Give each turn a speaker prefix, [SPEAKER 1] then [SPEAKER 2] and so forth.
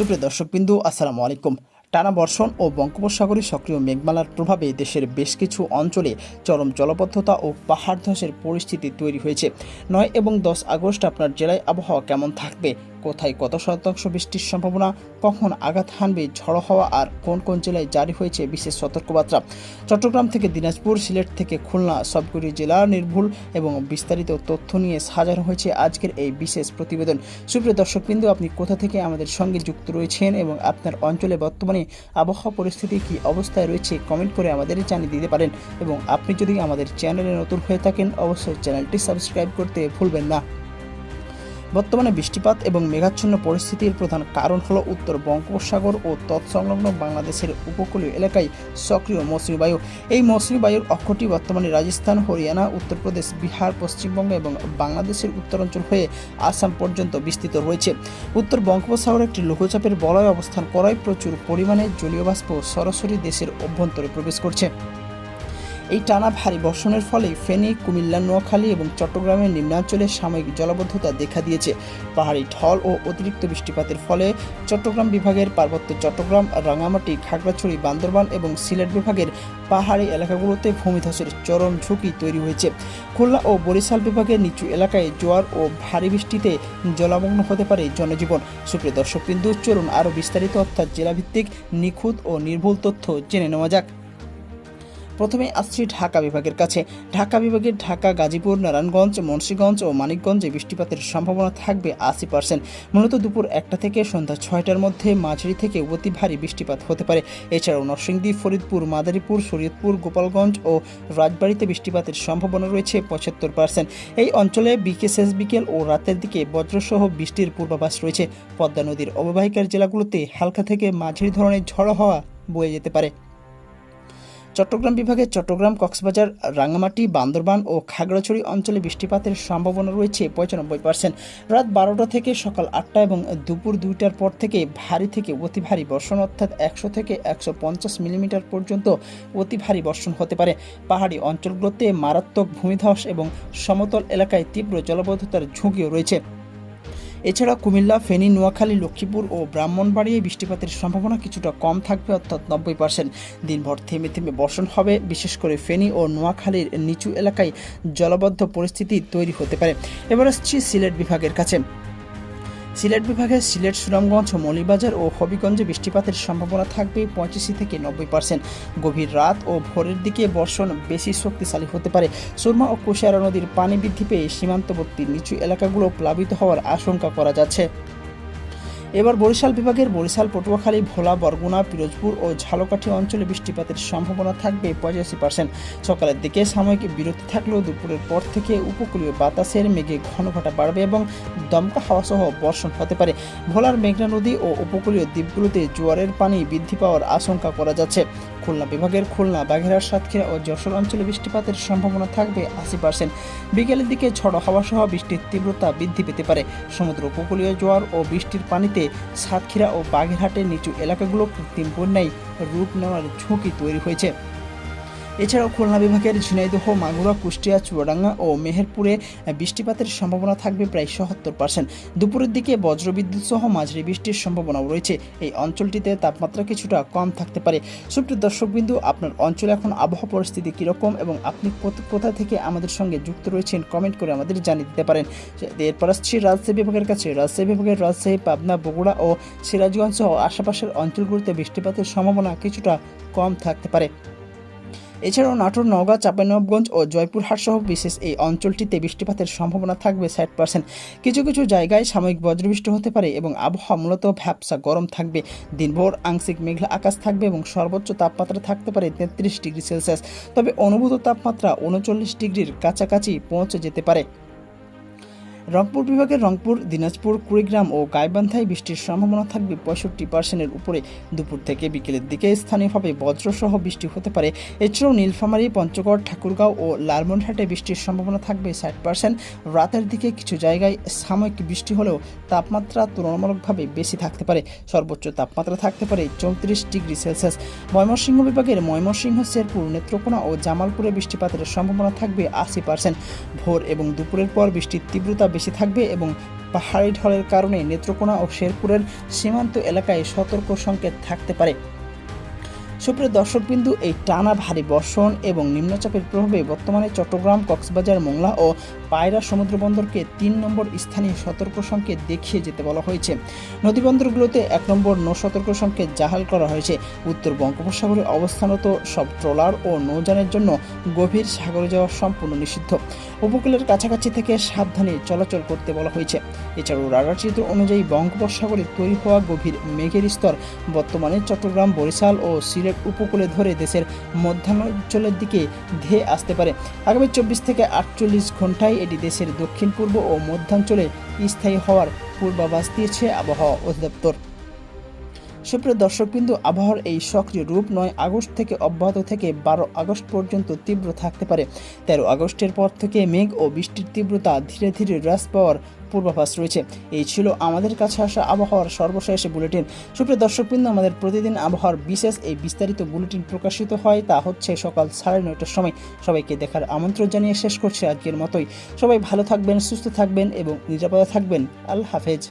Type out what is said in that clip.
[SPEAKER 1] সুপ্রিয় দর্শকবিন্দু আসসালামু আলাইকুম। টানা বর্ষণ ও বঙ্গোপসাগরে সক্রিয় মেঘমালার প্রভাবে দেশের বেশ কিছু অঞ্চলে চরম জলাবদ্ধতা ও পাহাড় ধসের পরিস্থিতি তৈরি হয়েছে। 9 এবং 10 আগস্ট আপনার জেলায় আবহাওয়া কেমন থাকবে, কোথায় কত শতাংশ বৃষ্টির সম্ভাবনা, কখন আঘাত হানবে ঝড়ো হওয়া, আর কোন কোন জেলায় জারি হয়েছে বিশেষ সতর্কবার্তা। চট্টগ্রাম থেকে দিনাজপুর, সিলেট থেকে খুলনা, সবগুলি জেলার নির্ভুল এবং বিস্তারিত তথ্য নিয়ে সাজানো হয়েছে আজকের এই বিশেষ প্রতিবেদন। সুপ্রিয় দর্শকবৃন্দ, আপনি কোথা থেকে আমাদের সঙ্গে যুক্ত রয়েছেন এবং আপনার অঞ্চলে বর্তমানে আবহাওয়া পরিস্থিতি কী অবস্থায় রয়েছে কমেন্ট করে আমাদের জানিয়ে দিতে পারেন। এবং আপনি যদি আমাদের চ্যানেলে নতুন হয়ে থাকেন অবশ্যই চ্যানেলটি সাবস্ক্রাইব করতে ভুলবেন না। বর্তমানে বৃষ্টিপাত এবং মেঘাচ্ছন্ন পরিস্থিতির প্রধান কারণ হলো উত্তর বঙ্গোপসাগর ও তৎসংলগ্ন বাংলাদেশের উপকূলীয় এলাকায় সক্রিয় মৌসুমী বায়ু। এই মৌসুমী বায়ুর অক্ষটি বর্তমানে রাজস্থান, হরিয়ানা, উত্তরপ্রদেশ, বিহার, পশ্চিমবঙ্গ এবং বাংলাদেশের উত্তরাঞ্চল হয়ে আসাম পর্যন্ত বিস্তৃত রয়েছে। উত্তর বঙ্গোপসাগরে একটি লঘুচাপের বলয় অবস্থান করায় প্রচুর পরিমাণে জলীয় বাষ্প সরাসরি দেশের অভ্যন্তরে প্রবেশ করছে। এই টানা ভারী বর্ষণের ফলে ফেনী, কুমিল্লা, নোয়াখালী এবং চট্টগ্রামের নিম্নাঞ্চলে সাময়িক জলাবদ্ধতা দেখা দিয়েছে। পাহাড়ি ঢল ও অতিরিক্ত বৃষ্টিপাতের ফলে চট্টগ্রাম বিভাগের পার্বত্য চট্টগ্রাম, রাঙামাটি, খাগড়াছড়ি, বান্দরবান এবং সিলেট বিভাগের পাহাড়ি এলাকাগুলোতে ভূমিধসের চরম ঝুঁকি তৈরি হয়েছে। খুলনা ও বরিশাল বিভাগের নিচু এলাকায় জোয়ার ও ভারী বৃষ্টিতে জলামগ্ন হতে পারে জনজীবন। সুপ্রিয় দর্শকবৃন্দ, চলুন আরও বিস্তারিত অর্থাৎ জেলাভিত্তিক নিখুঁত ও নির্ভুল তথ্য জেনে নেওয়া যাক। প্রথমে আসছি ঢাকা বিভাগের কাছে। ঢাকা বিভাগের ঢাকা, গাজীপুর, নারায়ণগঞ্জ, মুন্সিগঞ্জ ও মানিকগঞ্জে বৃষ্টিপাতের সম্ভাবনা থাকবে 80%। মূলত দুপুর 1টা থেকে সন্ধ্যা 6টার মধ্যে মাঝারি থেকে অতি ভারী বৃষ্টিপাত হতে পারে। এছাড়াও নরসিংদী, ফরিদপুর, মাদারীপুর, শরীয়তপুর, গোপালগঞ্জ ও রাজবাড়ীতে বৃষ্টিপাতের সম্ভাবনা রয়েছে 75%। এই অঞ্চলে শেষ বিকেল ও রাতের দিকে বজ্রসহ বৃষ্টির পূর্বাভাস রয়েছে। পদ্মা নদীর অববাহিকার জেলাগুলোতে হালকা থেকে মাঝারি ধরনের ঝড়ো হাওয়া বয়ে যেতে পারে। চট্টগ্রাম বিভাগের চট্টগ্রাম, কক্সবাজার, রাঙামাটি, বান্দরবান ও খাগড়াছড়ি অঞ্চলে বৃষ্টিপাতের সম্ভাবনা রয়েছে 95%। রাত 12টা থেকে সকাল 8টা এবং দুপুর 2টার পর থেকে ভারী থেকে অতি ভারী বর্ষণ অর্থাৎ 100 থেকে 150 মিলিমিটার পর্যন্ত অতি ভারী বর্ষণ হতে পারে। পাহাড়ি অঞ্চলগুলোতে মারাত্মক ভূমিধস এবং সমতল এলাকায় তীব্র জলাবদ্ধতার ঝুঁকিও রয়েছে। এছাড়া কুমিল্লা, ফেনী, নোয়াখালী, লক্ষ্মীপুর ও ব্রাহ্মণবাড়িয়ায় বৃষ্টিপাতের সম্ভাবনা কিছুটা কম থাকবে অর্থাৎ 90%। দিনভর থেমে থেমে বর্ষণ হবে। বিশেষ করে ফেনী ও নোয়াখালীর নিচু এলাকায় জলাবদ্ধ পরিস্থিতি তৈরি হতে পারে। এবার আসছি সিলেট বিভাগের কাছে। সিলেট বিভাগে সিলেট, সুনামগঞ্জ, মৌলভীবাজার ও হবিগঞ্জে বৃষ্টিপাতের সম্ভাবনা থাকবে 85 থেকে 90%। গভীর রাত ও ভোরের দিকে বর্ষণ বেশি শক্তিশালী হতে পারে। সুরমা ও কুশিয়ারা নদীর পানি বৃদ্ধি পেয়ে সীমান্তবর্তী নিচু এলাকাগুলো প্লাবিত হওয়ার আশঙ্কা করা যাচ্ছে। এবার বরিশাল বিভাগের বরিশাল, পটুয়াখালী, ভোলা, বরগুনা, পিরোজপুর ও ঝালকাঠি অঞ্চলে বৃষ্টিপাতের সম্ভাবনা থাকবে 85%। সকালের দিকে সাময়িক বিরতি থাকলেও দুপুরের পর থেকে উপকূলীয় বাতাসের মেঘে ঘন ঘটা বাড়বে এবং দমকা হাওয়া সহ বর্ষণ হতে পারে। ভোলার মেঘনা নদী ও উপকূলীয় দ্বীপগুলোতে জোয়ারের পানি বৃদ্ধি পাওয়ার আশঙ্কা করা যাচ্ছে। খুলনা বিভাগের খুলনা, বাগেরহাট, সাতক্ষীরা ও যশোর অঞ্চলে বৃষ্টিপাতের সম্ভাবনা থাকবে 80%। বিকেলের দিকে ঝড়ো হাওয়া সহ বৃষ্টির তীব্রতা বৃদ্ধি পেতে পারে। সমুদ্র উপকূলীয় জোয়ার ও বৃষ্টির পানিতে সাতক্ষীরা ও বাগেরহাটের নিচু এলাকাগুলো কৃত্রিম বন্যায় রূপ নেওয়ার ঝুঁকি তৈরি হয়েছে। এছাড়াও খুলনা বিভাগের ঝিনাইদহ, মাগুরা, কুষ্টিয়া, চুয়াডাঙ্গা ও মেহেরপুরে বৃষ্টিপাতের সম্ভাবনা থাকবে প্রায় 77%। দুপুরের দিকে বজ্রবিদ্যুৎ সহ মাঝারি বৃষ্টির সম্ভাবনাও রয়েছে। এই অঞ্চলটিতে তাপমাত্রা কিছুটা কম থাকতে পারে। সুপ্রিয় দর্শকবিন্দু, আপনার অঞ্চলে এখন আবহাওয়া পরিস্থিতি কীরকম এবং আপনি কোথা থেকে আমাদের সঙ্গে যুক্ত রয়েছেন কমেন্ট করে আমাদের জানিয়ে দিতে পারেন। এরপর আসছি রাজশাহী বিভাগের কাছে। রাজশাহী বিভাগের রাজশাহী, পাবনা, বগুড়া ও সিরাজগঞ্জ সহ আশেপাশের অঞ্চলগুলোতে বৃষ্টিপাতের সম্ভাবনা কিছুটা কম থাকতে পারে। এছাড়াও নাটোর, নওগাঁ, চাঁপাইনবাবগঞ্জ ও জয়পুরহাট সহ বিশেষ এই অঞ্চলটিতে বৃষ্টিপাতের সম্ভাবনা থাকবে 60%। কিছু কিছু জায়গায় সাময়িক বজ্রবৃষ্টি হতে পারে এবং আবহাওয়া মূলত ভ্যাপসা গরম থাকবে। দিনভর আংশিক মেঘলা আকাশ থাকবে এবং সর্বোচ্চ তাপমাত্রা থাকতে পারে 33 ডিগ্রি সেলসিয়াস। তবে অনুভূত তাপমাত্রা 39 ডিগ্রির কাছাকাছি পৌঁছে যেতে পারে। রংপুর বিভাগের রংপুর, দিনাজপুর, কুড়িগ্রাম ও গাইবান্ধায় বৃষ্টির সম্ভাবনা থাকবে 65%-এর উপরে। দুপুর থেকে বিকেলের দিকে স্থানীয়ভাবে বজ্রসহ বৃষ্টি হতে পারে। এছাড়াও নীলফামারী, পঞ্চগড়, ঠাকুরগাঁও ও লালমনিরহাটে বৃষ্টির সম্ভাবনা থাকবে 60%। রাতের দিকে কিছু জায়গায় সাময়িক বৃষ্টি হলেও তাপমাত্রা তুলনামূলকভাবে বেশি থাকতে পারে। সর্বোচ্চ তাপমাত্রা থাকতে পারে 34 ডিগ্রি সেলসিয়াস। ময়মনসিংহ বিভাগের ময়মনসিংহ, শেরপুর, নেত্রকোনা ও জামালপুরে বৃষ্টিপাতের সম্ভাবনা থাকবে 80%। ভোর এবং দুপুরের পর বৃষ্টির তীব্রতা বেশি থাকবে এবং পাহাড়ি ঢলের কারণে নেত্রকোনা ও শেরপুরের সীমান্ত এলাকায় সতর্ক সংকেত থাকতে পারে। সুপ্রিয় দর্শকবিন্দু, এই টানা ভারী বর্ষণ এবং নিম্নচাপের প্রভাবে বর্তমানে চট্টগ্রাম, কক্সবাজার, মোংলা ও পায়রা সমুদ্রবন্দরকে 3 নম্বর স্থানীয় সতর্ক সংকেত দেখিয়ে যেতে বলা হয়েছে। নদীবন্দরগুলোতে 1 নম্বর নো সতর্ক সংকেত জাহাল করা হয়েছে। উত্তর বঙ্গোপসাগরে অবস্থানরত সব ট্রলার ও নৌযানের জন্য গভীর সাগরে যাওয়া সম্পূর্ণ নিষিদ্ধ। উপকূলের কাছাকাছি থেকে সাবধানে চলাচল করতে বলা হয়েছে। এছাড়াও রাডার চিত্র অনুযায়ী বঙ্গোপসাগরে তৈরি হওয়া গভীর মেঘের স্তর বর্তমানে চট্টগ্রাম, বরিশাল ও সিলেট উপকূলে ধরে দেশের মধ্যাঞ্চলের দিকে ধেয়ে আসতে পারে। আগামী 24 থেকে 48 ঘন্টায় এটি দেশের দক্ষিণ পূর্ব ও মধ্যাঞ্চলে স্থায়ী হওয়ার পূর্বাভাস দিয়েছে আবহাওয়া অধিদপ্তর। সুপ্রিয় দর্শকবিন্দু, আবহাওয়ার এই সক্রিয় রূপ 9 আগস্ট থেকে অব্যাহত থেকে 12 আগস্ট পর্যন্ত তীব্র থাকতে পারে। 13 আগস্টের পর থেকে মেঘ ও বৃষ্টির তীব্রতা ধীরে ধীরে হ্রাস পাওয়ার পূর্বাভাস রয়েছে। এই ছিল আমাদের কাছে আসা আবহাওয়ার সর্বশেষ বুলেটিন। সুপ্রিয় দর্শকবৃন্দ, আমাদের প্রতিদিন আবহাওয়ার বিশেষ এই বিস্তারিত বুলেটিন প্রকাশিত হয়, তা হচ্ছে সকাল 9:30টার সময়। সবাইকে দেখার আমন্ত্রণ জানিয়ে শেষ করছে আজকের মতোই। সবাই ভালো থাকবেন, সুস্থ থাকবেন এবং নিরাপদে থাকবেন। আল্লাহ হাফেজ।